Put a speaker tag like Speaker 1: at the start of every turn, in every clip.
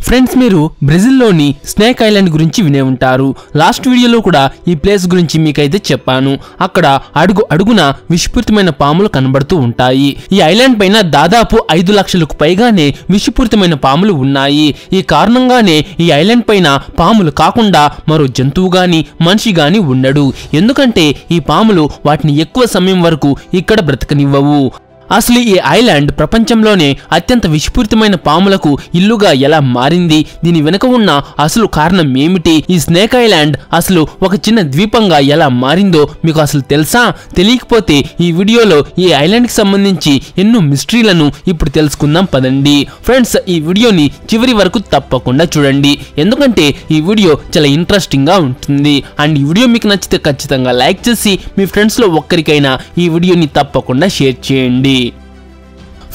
Speaker 1: Friends మీరు బ్రెజిల్లోని snake island గురించి వినే ఉంటారు. లాస్ట్ వీడియోలో కూడా ఈ ప్లేస్ గురించి మీకైతే చెప్పాను. అక్కడ అడుగున విషపూరితమైన పాములు కనబడుతూ ఉంటాయి. ఈ ఐలాండ్ పైన దాదాపు 5 లక్షలకు పైగానే విషపూరితమైన పాములు ఉన్నాయి. ఈ కారణంగానే ఈ ఐలాండ్ పైన పాములు కాకుండా మరో జంతువు గాని మనిషి గాని ఉండడు. ఎందుకంటే ఈ పాములు వాటిని ఎక్కువ సమయం వరకు ఇక్కడ బ్రతకనివ్వవు. అసలు ఈ ఐలాండ్ ప్రపంచంలోనే అత్యంత విషపూరితమైన పాములకు ఇల్లుగా ఎలా మారింది, దీని వెనుక ఉన్న అసలు కారణం ఏమిటి, ఈ స్నేక్ ఐలాండ్ అసలు ఒక చిన్న ద్వీపంగా ఎలా మారిందో మీకు అసలు తెలుసా? తెలియకపోతే ఈ వీడియోలో ఈ ఐలాండ్ కి సంబంధించి ఎన్నో మిస్టరీలను ఇప్పుడు తెలుసుకుందాం పదండి. ఫ్రెండ్స్ ఈ వీడియోని చివరి వరకు తప్పకుండా చూడండి, ఎందుకంటే ఈ వీడియో చాలా ఇంట్రెస్టింగ్ గా ఉంటుంది. అండ్ ఈ వీడియో మీకు నచ్చితే ఖచ్చితంగా లైక్ చేసి మీ ఫ్రెండ్స్ లో ఒక్కరికైనా ఈ వీడియోని తప్పకుండా షేర్ చేయండి.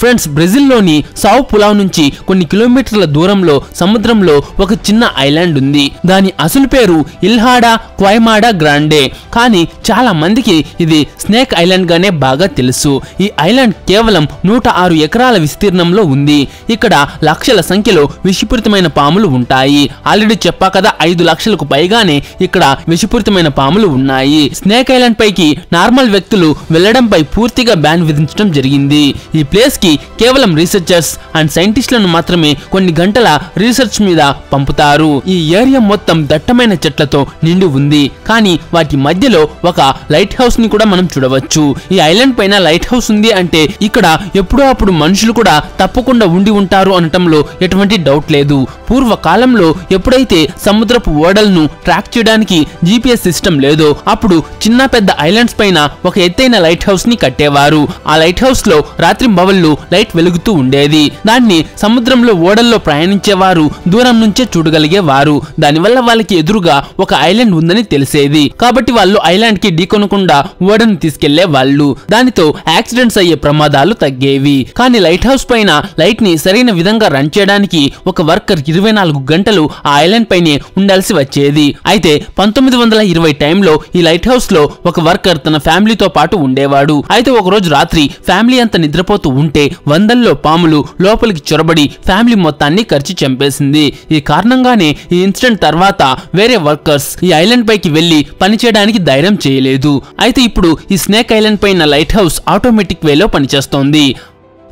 Speaker 1: ఫ్రెండ్స్ బ్రెజిల్లోని సావ్ పులావ్ నుంచి కొన్ని కిలోమీటర్ల దూరంలో సముద్రంలో ఒక చిన్న ఐలాండ్ ఉంది. దాని అసలు పేరు ఇల్హాడా క్వైమాడా గ్రాండే, కానీ చాలా మందికి ఇది స్నేక్ ఐలాండ్ గానే బాగా తెలుసు. ఈ ఐలాండ్ కేవలం 106 ఎకరాల విస్తీర్ణంలో ఉంది. ఇక్కడ లక్షల సంఖ్యలో విషపూరితమైన పాములు ఉంటాయి. ఆల్రెడీ చెప్పా కదా, 5 లక్షలకు పైగానే ఇక్కడ విషపూరితమైన పాములు ఉన్నాయి. స్నేక్ ఐలాండ్ పైకి నార్మల్ వ్యక్తులు వెళ్లడంపై పూర్తిగా బ్యాన్ విధించడం జరిగింది. ఈ ప్లేస్ కి కేవలం రీసెర్చర్స్ అండ్ సైంటిస్టులను మాత్రమే కొన్ని గంటల రీసెర్చ్ మీద పంపుతారు. ఈ ఏరియా మొత్తం దట్టమైన చెట్లతో నిండి ఉంది, కానీ వాటి మధ్యలో ఒక లైట్ హౌస్ ని కూడా మనం చూడవచ్చు. ఈ ఐలాండ్ పైన లైట్ హౌస్ ఉంది అంటే ఇక్కడ ఎప్పుడో అప్పుడు మనుషులు కూడా తప్పకుండా ఉండి ఉంటారు అనటంలో ఎటువంటి డౌట్ లేదు. పూర్వకాలంలో ఎప్పుడైతే సముద్రపు ఓడలను ట్రాక్ చేయడానికి GPS సిస్టమ్ లేదో అప్పుడు చిన్న పెద్ద ఐలాండ్స్ పైన ఒక ఎత్తైన లైట్ హౌస్ ని కట్టేవారు. ఆ లైట్ హౌస్ లో రాత్రి బవళ్ళు లైట్ వెలుగుతూ ఉండేది. దాన్ని సముద్రంలో ఓడల్లో ప్రయాణించేవారు దూరం నుంచే చూడగలిగేవారు. దానివల్ల వాళ్ళకి ఎదురుగా ఒక ఐలాండ్ ఉందని తెలిసేది. కాబట్టి వాళ్ళు ఐలాండ్ కి ఢీకొనకుండా ఓడను తీసుకెళ్లే వాళ్ళు. దానితో యాక్సిడెంట్స్ అయ్యే ప్రమాదాలు తగ్గేవి. కానీ లైట్ హౌస్ పైన లైట్ ని సరైన విధంగా రన్ చేయడానికి ఒక వర్కర్ 24 గంటలు ఆ ఐలాండ్ పైనే ఉండాల్సి వచ్చేది. అయితే 1920 టైంలో ఈ లైట్ హౌస్ లో ఒక వర్కర్ తన ఫ్యామిలీతో పాటు ఉండేవాడు. అయితే ఒక రోజు రాత్రి ఫ్యామిలీ అంతా నిద్రపోతూ ఉంటే వందల్లో పాములు లోపలికి చొరబడి ఫ్యామిలీ మొత్తాన్ని కరిచి చంపేసింది. ఈ కారణంగానే ఈ ఇన్సిడెంట్ తర్వాత వేరే వర్కర్స్ ఈ ఐలాండ్ పైకి వెళ్లి పనిచేయడానికి ధైర్యం చేయలేదు. అయితే ఇప్పుడు ఈ స్నేక్ ఐలాండ్ పైన లైట్ హౌస్ ఆటోమేటిక్ వేలో పనిచేస్తోంది.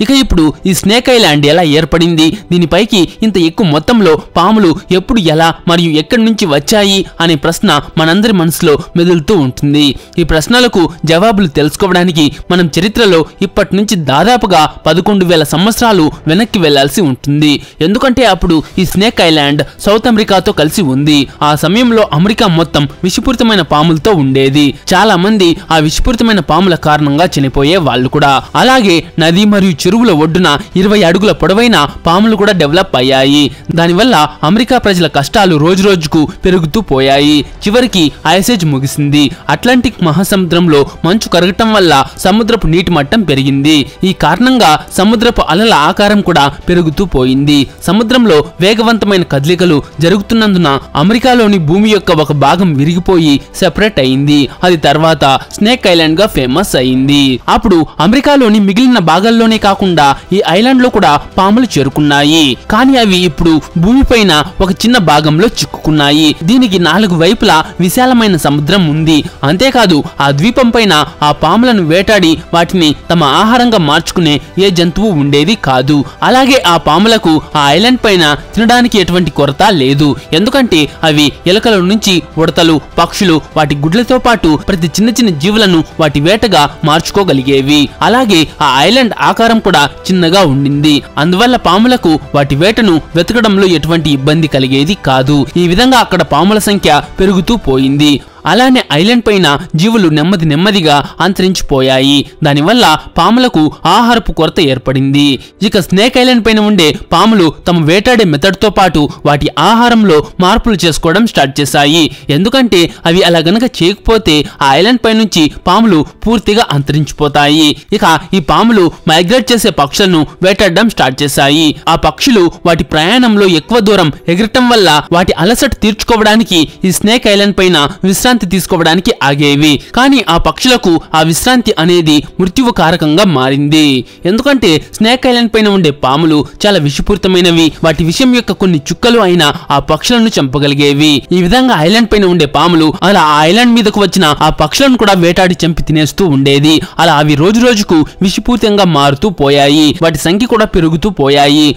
Speaker 1: ఇక ఇప్పుడు ఈ స్నేక్ ఐలాండ్ ఎలా ఏర్పడింది, దీనిపైకి ఇంత ఎక్కువ మొత్తంలో పాములు ఎప్పుడు ఎలా మరియు ఎక్కడి నుంచి వచ్చాయి అనే ప్రశ్న మనందరి మనసులో మెదులుతూ ఉంటుంది. ఈ ప్రశ్నలకు జవాబులు తెలుసుకోవడానికి మనం చరిత్రలో ఇప్పటి నుంచి దాదాపుగా 11,000 సంవత్సరాలు వెనక్కి వెళ్లాల్సి ఉంటుంది. ఎందుకంటే అప్పుడు ఈ స్నేక్ ఐలాండ్ సౌత్ అమెరికాతో కలిసి ఉంది. ఆ సమయంలో అమెరికా మొత్తం విషపూరితమైన పాములతో ఉండేది. చాలా మంది ఆ విషపూరితమైన పాముల కారణంగా చనిపోయే వాళ్ళు కూడా. అలాగే నది మరియు చెరువుల ఒడ్డున 20 అడుగుల పొడవైన పాములు కూడా డెవలప్ అయ్యాయి. దానివల్ల అమెరికా ప్రజల కష్టాలు రోజు రోజుకు పెరుగుతూ పోయాయి. చివరికి ఐస్ ఏజ్ ముగిసింది. అట్లాంటిక్ మహాసముద్రంలో మంచు కరగటం వల్ల సముద్రపు నీటి మట్టం పెరిగింది. ఈ కారణంగా సముద్రపు అలల ఆకారం కూడా పెరుగుతూ పోయింది. సముద్రంలో వేగవంతమైన కదలికలు జరుగుతున్నందున అమెరికాలోని భూమి యొక్క ఒక భాగం విరిగిపోయి సెపరేట్ అయింది. అది తర్వాత స్నేక్ ఐలాండ్ గా ఫేమస్ అయింది. అప్పుడు అమెరికాలోని మిగిలిన భాగాల్లోనే కాకుండా ఈ ఐలాండ్ లో కూడా పాములు చేరుకున్నాయి. కానీ అవి ఇప్పుడు భూమిపైన ఒక చిన్న భాగంలో చిక్కుకున్నాయి. దీనికి 4 వైపులా విశాలమైన సముద్రం ఉంది. అంతేకాదు ఆ ద్వీపం పైన ఆ పాములను వేటాడి వాటిని తమ ఆహారంగా మార్చుకునే ఏ జంతువు ఉండేది కాదు. అలాగే ఆ పాములకు ఆ ఐలాండ్ పైన తినడానికి ఎటువంటి కొరత లేదు. ఎందుకంటే అవి ఎలుకల నుంచి ఉడతలు, పక్షులు, వాటి గుడ్లతో పాటు ప్రతి చిన్న చిన్న జీవులను వాటి వేటగా మార్చుకోగలిగేవి. అలాగే ఆ ఐలాండ్ ఆకారం కూడా చిన్నగా ఉండింది. అందువల్ల పాములకు వాటి వేటను వెతకడంలో ఎటువంటి ఇబ్బంది కలిగేది కాదు. ఈ విధంగా అక్కడ పాముల సంఖ్య పెరుగుతూ పోయింది. అలానే ఐలాండ్ పైన జీవులు నెమ్మదిగా అంతరించిపోయాయి. దానివల్ల పాములకు ఆహారపు కొరత ఏర్పడింది. ఇక స్నేక్ ఐలాండ్ పైన ఉండే పాములు తమ వేటాడే మెథడ్ తో పాటు వాటి ఆహారంలో మార్పులు చేసుకోవడం స్టార్ట్ చేశాయి. ఎందుకంటే అవి అలా గనక చేయకపోతే ఆ ఐలాండ్ పై నుంచి పాములు పూర్తిగా అంతరించిపోతాయి. ఇక ఈ పాములు మైగ్రేట్ చేసే పక్షులను వేటాడడం స్టార్ట్ చేశాయి. ఆ పక్షులు వాటి ప్రయాణంలో ఎక్కువ దూరం ఎగరటం వల్ల వాటి అలసట తీర్చుకోవడానికి ఈ స్నేక్ ఐలాండ్ పైన విశ్రాంతి విశ్రాంతి తీసుకోవడానికి ఆగేవి. కానీ ఆ పక్షులకు ఆ విశ్రాంతి అనేది మృత్యువు కారకంగా మారింది. ఎందుకంటే స్నేక్ ఐలాండ్ పైన ఉండే పాములు చాలా విషపూరితమైనవి. వాటి విషయం యొక్క కొన్ని చుక్కలు అయినా ఆ పక్షులను చంపగలిగేవి. ఈ విధంగా ఐలాండ్ పైన ఉండే పాములు అలా ఆ ఐలాండ్ మీదకు వచ్చిన ఆ పక్షులను కూడా వేటాడి చంపి తినేస్తూ ఉండేది. అలా అవి రోజు రోజుకు విషపూరితంగా మారుతూ పోయాయి. వాటి సంఖ్య కూడా పెరుగుతూ పోయాయి.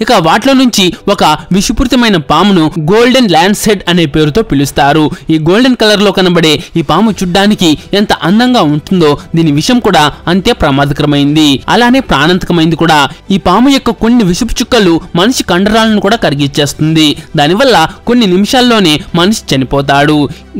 Speaker 1: ఇక వాటిలో నుంచి ఒక విషపూరితమైన పామును గోల్డెన్ ల్యాన్స్ హెడ్ అనే పేరుతో పిలుస్తారు. ఈ గోల్డెన్ కలర్ లో కనబడే ఈ పాము చూడ్డానికి ఎంత అందంగా ఉంటుందో దీని విషం కూడా అంతే ప్రమాదకరమైంది, అలానే ప్రాణాంతకమైంది కూడా. ఈ పాము యొక్క కొన్ని విషపు చుక్కలు మనిషి కండరాలను కూడా కరిగిచ్చేస్తుంది. దానివల్ల కొన్ని నిమిషాల్లోనే మనిషి చనిపోతాడు.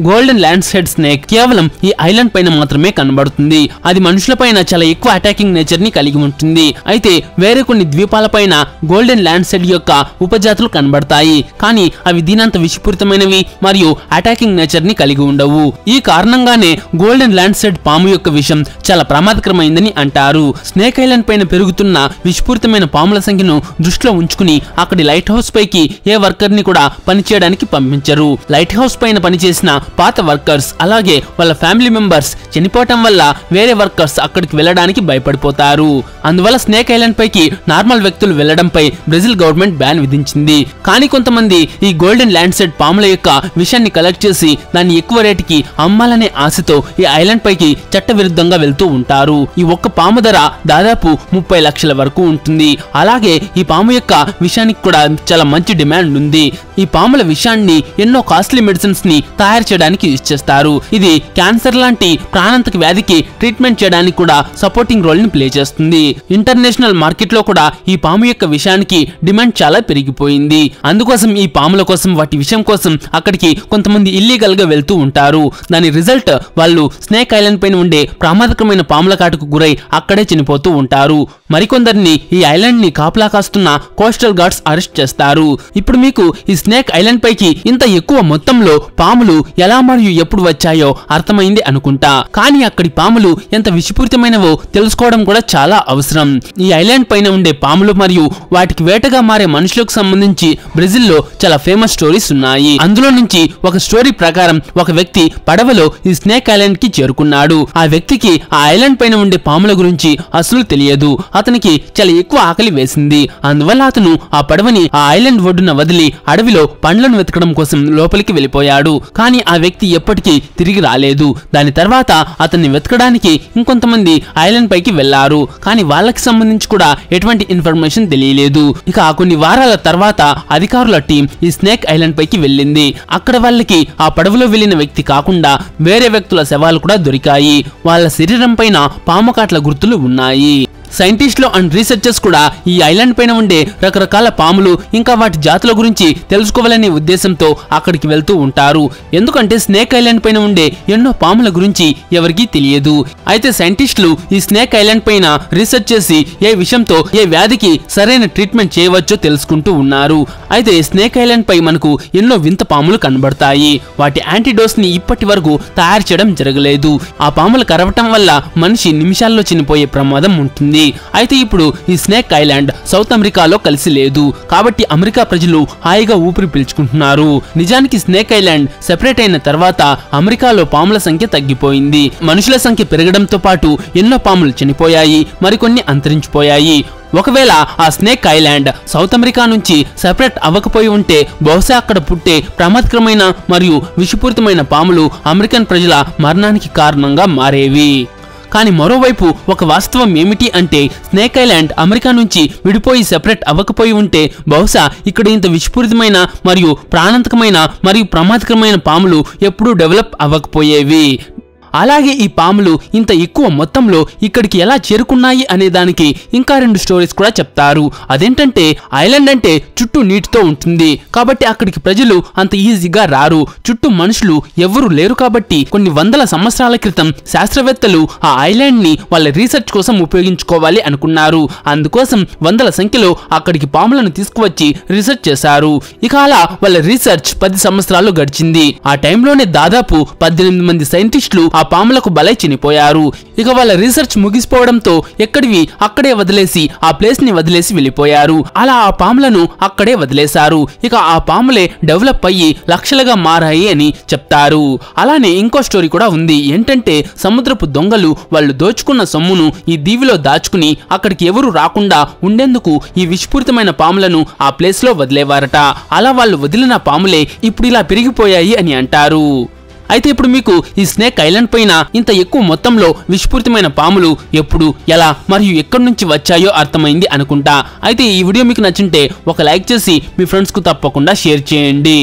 Speaker 1: గోల్డెన్ ల్యాన్స్ హెడ్ స్నేక్ కేవలం ఈ ఐలాండ్ పైన మాత్రమే కనబడుతుంది. అది మనుషులపైన చాలా ఎక్కువ అటాకింగ్ నేచర్ ని కలిగి ఉంటుంది. అయితే వేరే కొన్ని ద్వీపాలపైన గోల్డెన్ ల్యాండ్ సెడ్ యొక్క ఉపజాతులు కనబడతాయి. కానీ అవి దీనంత విషపూరితమైనవి మరియు అటాకింగ్ నేచర్ ని కలిగి ఉండవు. ఈ కారణంగానే గోల్డెన్ ల్యాండ్ సెడ్ పాము యొక్క విషం చాలా ప్రమాదకరమైందని అంటారు. స్నేక్ ఐలాండ్ పైన పెరుగుతున్న విషపూరితమైన పాముల సంఖ్యను దృష్టిలో ఉంచుకుని అక్కడి లైట్ హౌస్ పైకి ఏ వర్కర్ ని కూడా పనిచేయడానికి పంపించరు. లైట్ హౌస్ పైన పనిచేసిన పాత వర్కర్స్ అలాగే వాళ్ళ ఫ్యామిలీ మెంబర్స్ చనిపోవటం వల్ల వేరే వర్కర్స్ అక్కడికి వెళ్ళడానికి భయపడిపోతారు. అందువల్ల స్నేక్ ఐలాండ్ పైకి నార్మల్ వ్యక్తులు వెళ్లడంపై బ్రెజిల్ గవర్నమెంట్ బ్యాన్ విధించింది. కానీ కొంతమంది ఈ గోల్డెన్ ల్యాండ్ సెడ్ పాముల యొక్క విషయాన్ని కలెక్ట్ చేసి దాన్ని ఎక్కువ రేటుకి అమ్మాలనే ఆశతో ఈ ఐలాండ్ పైకి చట్టవిరుద్ధంగా వెళ్తూ ఉంటారు. ఈ ఒక్క పాము ధర దాదాపు 30 లక్షల వరకు ఉంటుంది. అలాగే ఈ పాము యొక్క విషయానికి కూడా చాలా మంచి డిమాండ్ ఉంది. ఈ పాముల విషయాన్ని ఎన్నో కాస్ట్లీ మెడిసిన్స్ ని తయారు చేయడానికి యూజ్ చేస్తారు. ఇది క్యాన్సర్ లాంటి ప్రాణాంతక వ్యాధికి ట్రీట్మెంట్ చేయడానికి కూడా సపోర్టింగ్ రోల్ ని ప్లే చేస్తుంది. ఇంటర్నేషనల్ మార్కెట్ లో కూడా ఈ పాము యొక్క విషయానికి డిమాండ్ చాలా పెరిగిపోయింది. అందుకోసం ఈ పాముల కోసం వాటి విషయం కోసం అక్కడికి కొంతమంది ఇల్లీగల్ గా వెళ్తూ ఉంటారు. దాని రిజల్ట్ వాళ్ళు స్నేక్ ఐలాండ్ పైన ఉండే ప్రమాదకరమైన పాముల కాటుకు గురై అక్కడే చనిపోతూ ఉంటారు. మరికొందరిని ఈ ఐలాండ్ ని కాపలా కాస్తున్న కోస్టల్ గార్డ్స్ అరెస్ట్ చేస్తారు. ఇప్పుడు మీకు ఈ స్నేక్ ఐలాండ్ పైకి ఇంత ఎక్కువ మొత్తంలో పాములు ఎలా మరియు ఎప్పుడు వచ్చాయో అర్థమైంది అనుకుంటా. కానీ అక్కడి పాములు ఎంత విషపూరితమైనవో తెలుసుకోవడం కూడా చాలా అవసరం. ఈ ఐలాండ్ పైన ఉండే పాములు మరియు వాటికి వేటగా మారే మనుషులకు సంబంధించి బ్రెజిల్లో చాలా ఫేమస్ స్టోరీస్ ఉన్నాయి. అందులో నుంచి ఒక స్టోరీ ప్రకారం ఒక వ్యక్తి పడవలో ఈ స్నేక్ ఐలాండ్ కి చేరుకున్నాడు. ఆ వ్యక్తికి ఆ ఐలాండ్ పైన ఉండే పాముల గురించి అసలు తెలియదు. అతనికి చాలా ఎక్కువ ఆకలి వేసింది. అందువల్ల అతను ఆ పడవని ఆ ఐలాండ్ ఒడ్డున వదిలి అడవిలో పండ్లను వెతకడం కోసం లోపలికి వెళ్ళిపోయాడు. కానీ ఆ వ్యక్తి ఎప్పటికీ తిరిగి రాలేదు. దాని తర్వాత అతన్ని వెతకడానికి ఇంకొంతమంది ఐలాండ్ పైకి వెళ్లారు. కానీ వాళ్ళకి సంబంధించి కూడా ఎటువంటి ఇన్ఫర్మేషన్ తెలియలేదు. ఇక కొన్ని వారాల తర్వాత అధికారుల టీం ఈ స్నేక్ ఐలాండ్ పైకి వెళ్ళింది. అక్కడ వాళ్ళకి ఆ పడవలో వెళ్లిన వ్యక్తి కాకుండా వేరే వ్యక్తుల శవాలు కూడా దొరికాయి. వాళ్ళ శరీరం పైన పాము కాట్ల గుర్తులు ఉన్నాయి. సైంటిస్టులు అండ్ రీసెర్చర్స్ కూడా ఈ ఐలాండ్ పైన ఉండే రకరకాల పాములు ఇంకా వాటి జాతుల గురించి తెలుసుకోవాలనే ఉద్దేశంతో అక్కడికి వెళ్తూ ఉంటారు. ఎందుకంటే స్నేక్ ఐలాండ్ పైన ఉండే ఎన్నో పాముల గురించి ఎవరికీ తెలియదు. అయితే సైంటిస్టులు ఈ స్నేక్ ఐలాండ్ పైన రీసెర్చ్ చేసి ఏ విషయంతో ఏ వ్యాధికి సరైన ట్రీట్మెంట్ చేయవచ్చో తెలుసుకుంటూ ఉన్నారు. అయితే స్నేక్ ఐలాండ్ పై మనకు ఎన్నో వింత పాములు కనబడతాయి. వాటి యాంటీడోస్ ని ఇప్పటి వరకు తయారు చేయడం జరగలేదు. ఆ పాములు కరవటం వల్ల మనిషి నిమిషాల్లో చనిపోయే ప్రమాదం ఉంటుంది. అయితే ఇప్పుడు ఈ స్నేక్ ఐలాండ్ సౌత్ అమెరికాలో కలిసి లేదు. కాబట్టి అమెరికా ప్రజలు హాయిగా ఊపిరి పీల్చుకుంటున్నారు. నిజానికి స్నేక్ ఐలాండ్ సెపరేట్ అయిన తర్వాత అమెరికాలో పాముల సంఖ్య తగ్గిపోయింది. మనుషుల సంఖ్య పెరగడంతో పాటు ఎన్నో పాములు చనిపోయాయి, మరికొన్ని అంతరించిపోయాయి. ఒకవేళ ఆ స్నేక్ ఐలాండ్ సౌత్ అమెరికా నుంచి సెపరేట్ అవ్వకపోయి ఉంటే బహుశా అక్కడ పుట్టే ప్రమాదకరమైన మరియు విషపూరితమైన పాములు అమెరికన్ ప్రజల మరణానికి కారణంగా మారేవి. కానీ మరోవైపు ఒక వాస్తవం ఏమిటి అంటే స్నేక్ ఐలాండ్ అమెరికా నుంచి విడిపోయి సెపరేట్ అవ్వకపోయి ఉంటే బహుశా ఇక్కడ ఇంత విషపూరితమైన మరియు ప్రాణాంతకమైన మరియు ప్రమాదకరమైన పాములు ఎప్పుడూ డెవలప్ అవ్వకపోయేవి. అలాగే ఈ పాములు ఇంత ఎక్కువ మొత్తంలో ఇక్కడికి ఎలా చేరుకున్నాయి అనే దానికి ఇంకా 2 స్టోరీస్ కూడా చెప్తారు. అదేంటంటే ఐలాండ్ అంటే చుట్టూ నీటితో ఉంటుంది కాబట్టి అక్కడికి ప్రజలు అంత ఈజీగా రారు. చుట్టూ మనుషులు ఎవరు లేరు కాబట్టి కొన్ని వందల సంవత్సరాల క్రితం శాస్త్రవేత్తలు ఆ ఐలాండ్ ని వాళ్ళ రీసెర్చ్ కోసం ఉపయోగించుకోవాలి అనుకున్నారు. అందుకోసం వందల సంఖ్యలో అక్కడికి పాములను తీసుకువచ్చి రీసెర్చ్ చేశారు. ఇక అలా వాళ్ళ రీసెర్చ్ 10 సంవత్సరాలు గడిచింది. ఆ టైంలోనే దాదాపు 18 మంది సైంటిస్టులు ఆ పాములకు బలై చనిపోయారు. ఇక వాళ్ళ రీసెర్చ్ ముగిసిపోవడంతో ఎక్కడివి అక్కడే వదిలేసి ఆ ప్లేస్ ని వదిలేసి వెళ్ళిపోయారు. అలా ఆ పాములను అక్కడే వదిలేశారు. ఇక ఆ పాములే డెవలప్ అయ్యి లక్షలుగా మారాయి అని చెప్తారు. అలానే ఇంకో స్టోరీ కూడా ఉంది. ఏంటంటే సముద్రపు దొంగలు వాళ్ళు దోచుకున్న సొమ్మును ఈ దీవిలో దాచుకుని అక్కడికి ఎవరు రాకుండా ఉండేందుకు ఈ విషపూరితమైన పాములను ఆ ప్లేస్ లో వదిలేవారట. అలా వాళ్ళు వదిలిన పాములే ఇప్పుడు ఇలా పెరిగిపోయాయి అని అంటారు. అయితే ఇప్పుడు మీకు ఈ స్నేక్ ఐలాండ్ పైన ఇంత ఎక్కువ మొత్తంలో విషపూరితమైన పాములు ఎప్పుడు, ఎలా మరియు ఎక్కడి నుంచి వచ్చాయో అర్థమైంది అనుకుంటా. అయితే ఈ వీడియో మీకు నచ్చింటే ఒక లైక్ చేసి మీ ఫ్రెండ్స్ కు తప్పకుండా షేర్ చేయండి.